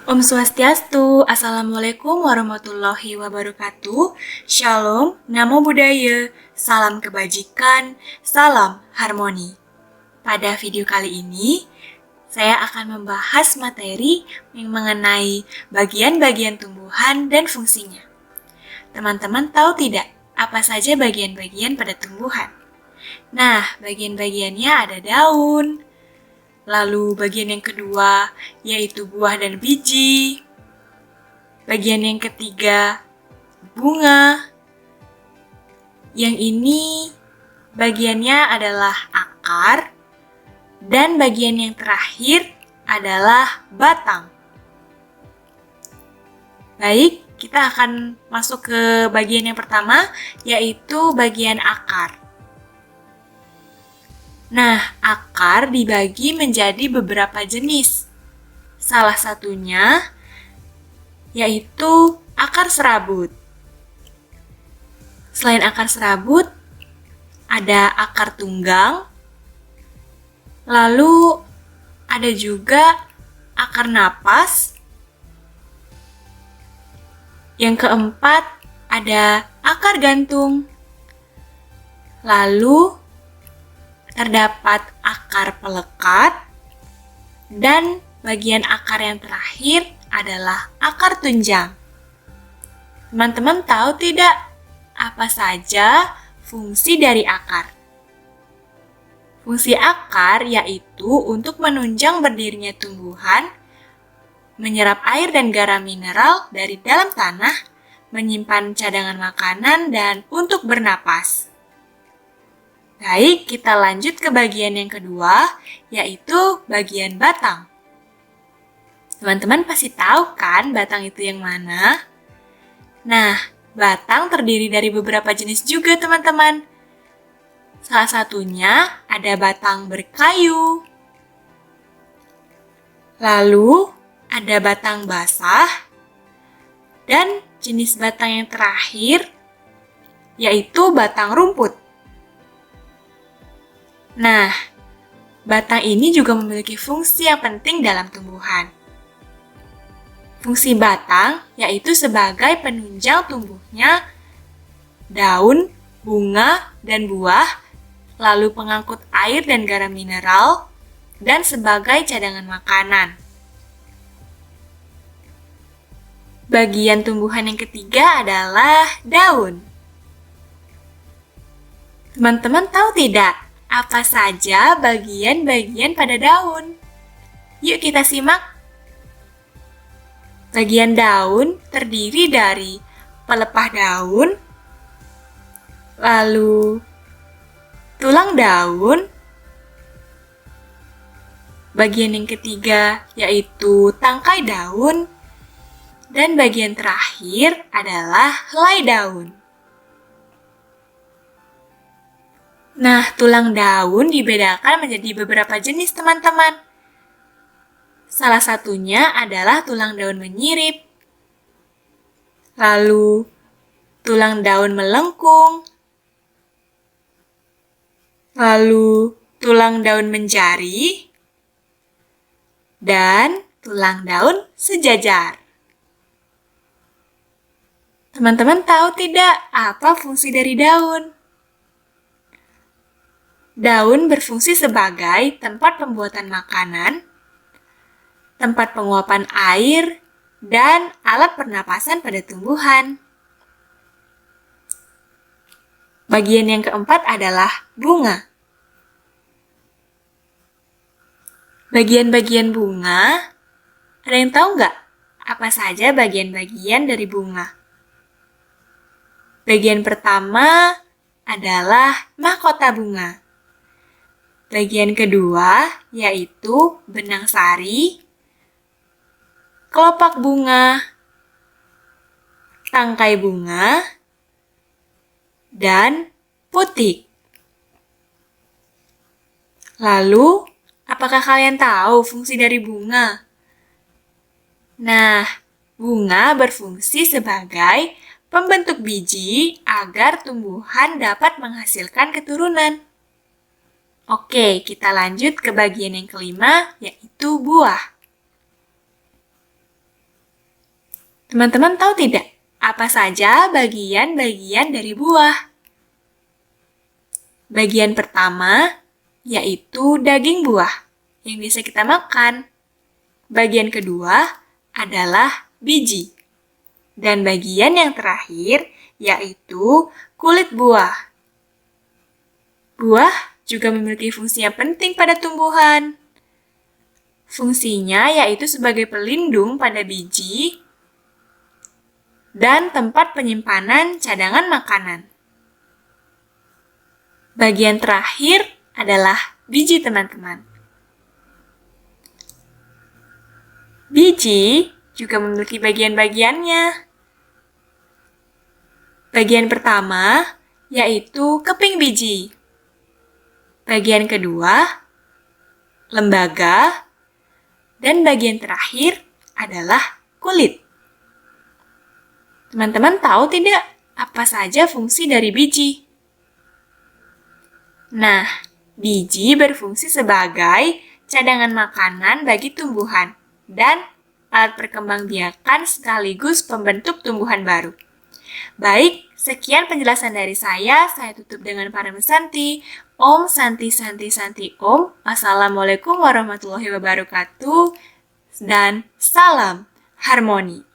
Om Swastiastu, Assalamualaikum warahmatullahi wabarakatuh. Shalom, Namo Buddhaya, salam kebajikan, salam harmoni. Pada video kali ini, saya akan membahas materi yang mengenai bagian-bagian tumbuhan dan fungsinya. Teman-teman tahu tidak apa saja bagian-bagian pada tumbuhan? Nah, bagian-bagiannya ada daun, lalu bagian yang kedua yaitu buah dan biji. Bagian yang ketiga bunga. Yang ini bagiannya adalah akar. Dan bagian yang terakhir adalah batang. Baik, kita akan masuk ke bagian yang pertama yaitu bagian akar. Nah, akar dibagi menjadi beberapa jenis. Salah satunya yaitu akar serabut. Selain akar serabut, ada akar tunggang, lalu ada juga akar napas. Yang keempat, ada akar gantung. Lalu terdapat akar pelekat, dan bagian akar yang terakhir adalah akar tunjang. Teman-teman tahu tidak apa saja fungsi dari akar? Fungsi akar yaitu untuk menunjang berdirinya tumbuhan, menyerap air dan garam mineral dari dalam tanah, menyimpan cadangan makanan, dan untuk bernapas. Baik, kita lanjut ke bagian yang kedua, yaitu bagian batang. Teman-teman pasti tahu kan batang itu yang mana? Nah, batang terdiri dari beberapa jenis juga, teman-teman. Salah satunya ada batang berkayu. Lalu, ada batang basah. Dan jenis batang yang terakhir, yaitu batang rumput. Nah, batang ini juga memiliki fungsi yang penting dalam tumbuhan. Fungsi batang yaitu sebagai penunjang tumbuhnya daun, bunga, dan buah, lalu pengangkut air dan garam mineral, dan sebagai cadangan makanan. Bagian tumbuhan yang ketiga adalah daun. Teman-teman tahu tidak apa saja bagian-bagian pada daun? Yuk kita simak. Bagian daun terdiri dari pelepah daun, lalu tulang daun. Bagian yang ketiga yaitu tangkai daun, dan bagian terakhir adalah helai daun. Nah, tulang daun dibedakan menjadi beberapa jenis, teman-teman. Salah satunya adalah tulang daun menyirip, lalu tulang daun melengkung, lalu tulang daun menjari, dan tulang daun sejajar. Teman-teman tahu tidak apa fungsi dari daun? Daun berfungsi sebagai tempat pembuatan makanan, tempat penguapan air, dan alat pernapasan pada tumbuhan. Bagian yang keempat adalah bunga. Bagian-bagian bunga, ada yang tahu nggak apa saja bagian-bagian dari bunga? Bagian pertama adalah mahkota bunga. Bagian kedua yaitu benang sari, kelopak bunga, tangkai bunga, dan putik. Lalu, apakah kalian tahu fungsi dari bunga? Nah, bunga berfungsi sebagai pembentuk biji agar tumbuhan dapat menghasilkan keturunan. Oke, kita lanjut ke bagian yang kelima, yaitu buah. Teman-teman tahu tidak, apa saja bagian-bagian dari buah? Bagian pertama yaitu daging buah yang bisa kita makan. Bagian kedua adalah biji. Dan bagian yang terakhir yaitu kulit buah. Buah juga memiliki fungsi yang penting pada tumbuhan. Fungsinya yaitu sebagai pelindung pada biji dan tempat penyimpanan cadangan makanan. Bagian terakhir adalah biji, teman-teman. Biji juga memiliki bagian-bagiannya. Bagian pertama yaitu keping biji. Bagian kedua, lembaga. Dan bagian terakhir adalah kulit. Teman-teman tahu tidak apa saja fungsi dari biji? Nah, biji berfungsi sebagai cadangan makanan bagi tumbuhan dan alat perkembangbiakan sekaligus pembentuk tumbuhan baru. Baik, sekian penjelasan dari saya tutup dengan Param Santi. Om Santi Santi Santi Om. Assalamualaikum warahmatullahi wabarakatuh dan salam harmoni.